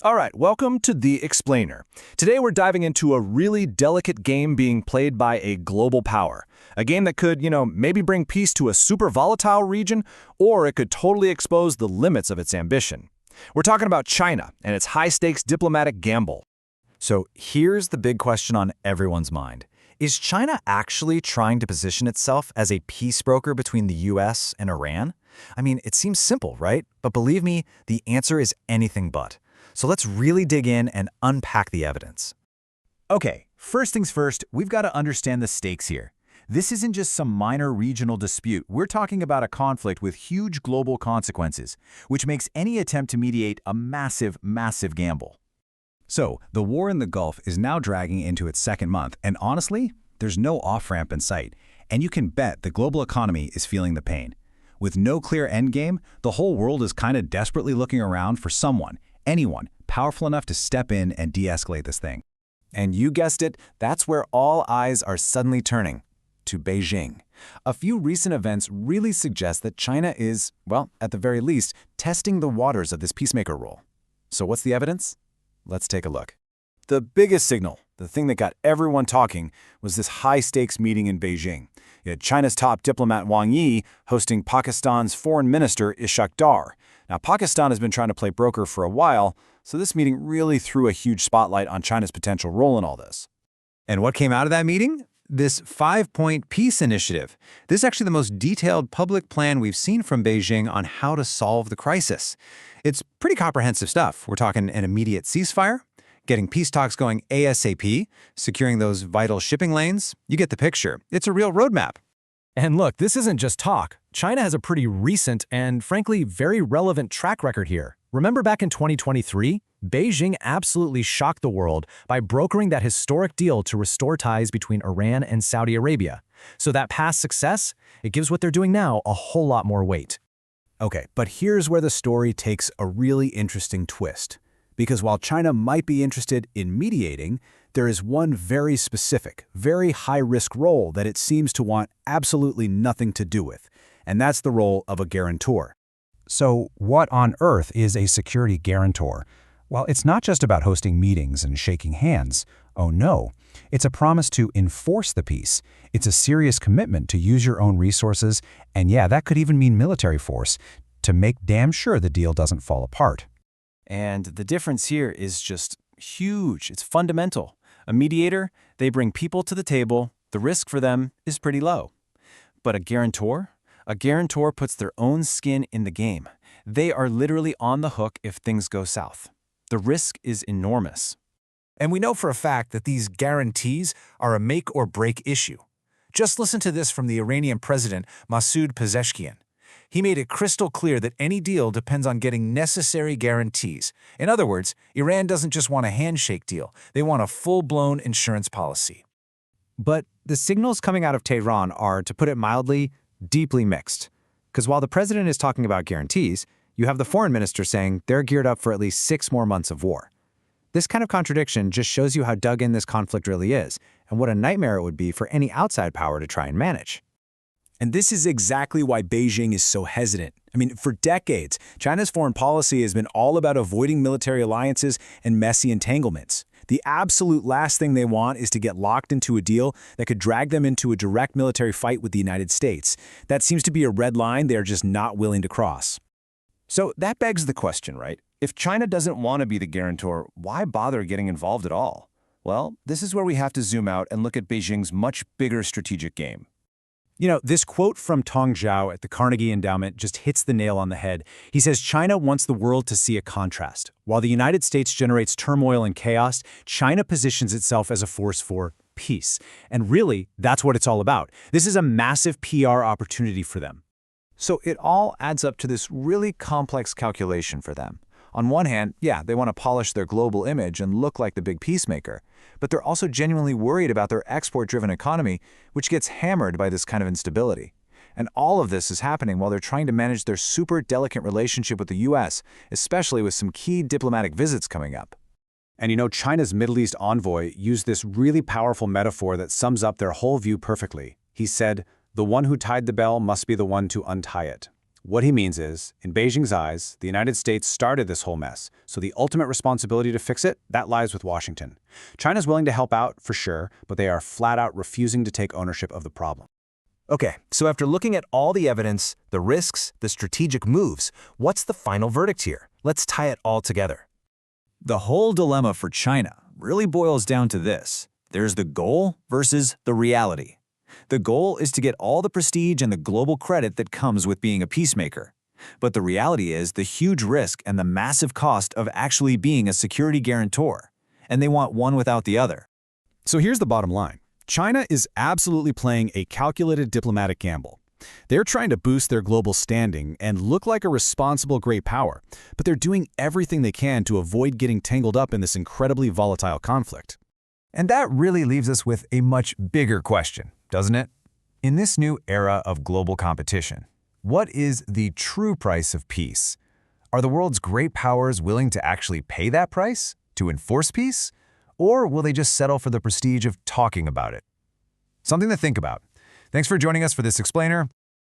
All right, welcome to The Explainer. Today we're diving into a really delicate game being played by a global power. A game that could, maybe bring peace to a super volatile region, or it could totally expose the limits of its ambition. We're talking about China and its high-stakes diplomatic gamble. So here's the big question on everyone's mind. Is China actually trying to position itself as a peace broker between the US and Iran? I mean, it seems simple, right? But believe me, the answer is anything but. So let's really dig in and unpack the evidence. Okay, first things first, we've got to understand the stakes here. This isn't just some minor regional dispute. We're talking about a conflict with huge global consequences, which makes any attempt to mediate a massive, massive gamble. So, the war in the Gulf is now dragging into its second month, and honestly, there's no off-ramp in sight. And you can bet the global economy is feeling the pain. With no clear endgame, the whole world is kind of desperately looking around for someone, anyone, powerful enough to step in and de-escalate this thing. And you guessed it, that's where all eyes are suddenly turning, to Beijing. A few recent events really suggest that China is, well, at the very least, testing the waters of this peacemaker role. So what's the evidence? Let's take a look. The biggest signal, the thing that got everyone talking, was this high-stakes meeting in Beijing. You had China's top diplomat Wang Yi hosting Pakistan's foreign minister Ishaq Dar. Now, Pakistan has been trying to play broker for a while, so this meeting really threw a huge spotlight on China's potential role in all this. And what came out of that meeting? This 5-point peace initiative. This is actually the most detailed public plan we've seen from Beijing on how to solve the crisis. It's pretty comprehensive stuff. We're talking an immediate ceasefire, getting peace talks going ASAP, securing those vital shipping lanes. You get the picture. It's a real roadmap. And look, this isn't just talk. China has a pretty recent and, frankly, very relevant track record here. Remember back in 2023? Beijing absolutely shocked the world by brokering that historic deal to restore ties between Iran and Saudi Arabia. So that past success, it gives what they're doing now a whole lot more weight. Okay, but here's where the story takes a really interesting twist. Because while China might be interested in mediating, there is one very specific, very high-risk role that it seems to want absolutely nothing to do with, and that's the role of a guarantor. So what on earth is a security guarantor? Well, it's not just about hosting meetings and shaking hands. Oh no, it's a promise to enforce the peace. It's a serious commitment to use your own resources, and yeah, that could even mean military force, to make damn sure the deal doesn't fall apart. And the difference here is just huge. It's fundamental. A mediator, they bring people to the table. The risk for them is pretty low. But a guarantor puts their own skin in the game. They are literally on the hook if things go south. The risk is enormous. And we know for a fact that these guarantees are a make-or-break issue. Just listen to this from the Iranian president, Masoud Pezeshkian. He made it crystal clear that any deal depends on getting necessary guarantees. In other words, Iran doesn't just want a handshake deal. They want a full-blown insurance policy. But the signals coming out of Tehran are, to put it mildly, deeply mixed. Because while the president is talking about guarantees, you have the foreign minister saying they're geared up for at least 6 more months of war. This kind of contradiction just shows you how dug in this conflict really is, and what a nightmare it would be for any outside power to try and manage. And this is exactly why Beijing is so hesitant. I mean, for decades, China's foreign policy has been all about avoiding military alliances and messy entanglements. The absolute last thing they want is to get locked into a deal that could drag them into a direct military fight with the United States. That seems to be a red line they are just not willing to cross. So that begs the question, right? If China doesn't want to be the guarantor, why bother getting involved at all? Well, this is where we have to zoom out and look at Beijing's much bigger strategic game. This quote from Tong Zhao at the Carnegie Endowment just hits the nail on the head. He says China wants the world to see a contrast. While the United States generates turmoil and chaos, China positions itself as a force for peace. And really, that's what it's all about. This is a massive PR opportunity for them. So it all adds up to this really complex calculation for them. On one hand, yeah, they want to polish their global image and look like the big peacemaker, but they're also genuinely worried about their export-driven economy, which gets hammered by this kind of instability. And all of this is happening while they're trying to manage their super delicate relationship with the US, especially with some key diplomatic visits coming up. And China's Middle East envoy used this really powerful metaphor that sums up their whole view perfectly. He said, "The one who tied the bell must be the one to untie it." What he means is, in Beijing's eyes, the United States started this whole mess, so the ultimate responsibility to fix it, that lies with Washington. China's willing to help out, for sure, but they are flat out refusing to take ownership of the problem. Okay, so after looking at all the evidence, the risks, the strategic moves, what's the final verdict here? Let's tie it all together. The whole dilemma for China really boils down to this. There's the goal versus the reality. The goal is to get all the prestige and the global credit that comes with being a peacemaker. But the reality is the huge risk and the massive cost of actually being a security guarantor. And they want one without the other. So here's the bottom line. China is absolutely playing a calculated diplomatic gamble. They're trying to boost their global standing and look like a responsible great power, but they're doing everything they can to avoid getting tangled up in this incredibly volatile conflict. And that really leaves us with a much bigger question, doesn't it? In this new era of global competition, what is the true price of peace? Are the world's great powers willing to actually pay that price to enforce peace? Or will they just settle for the prestige of talking about it? Something to think about. Thanks for joining us for this explainer.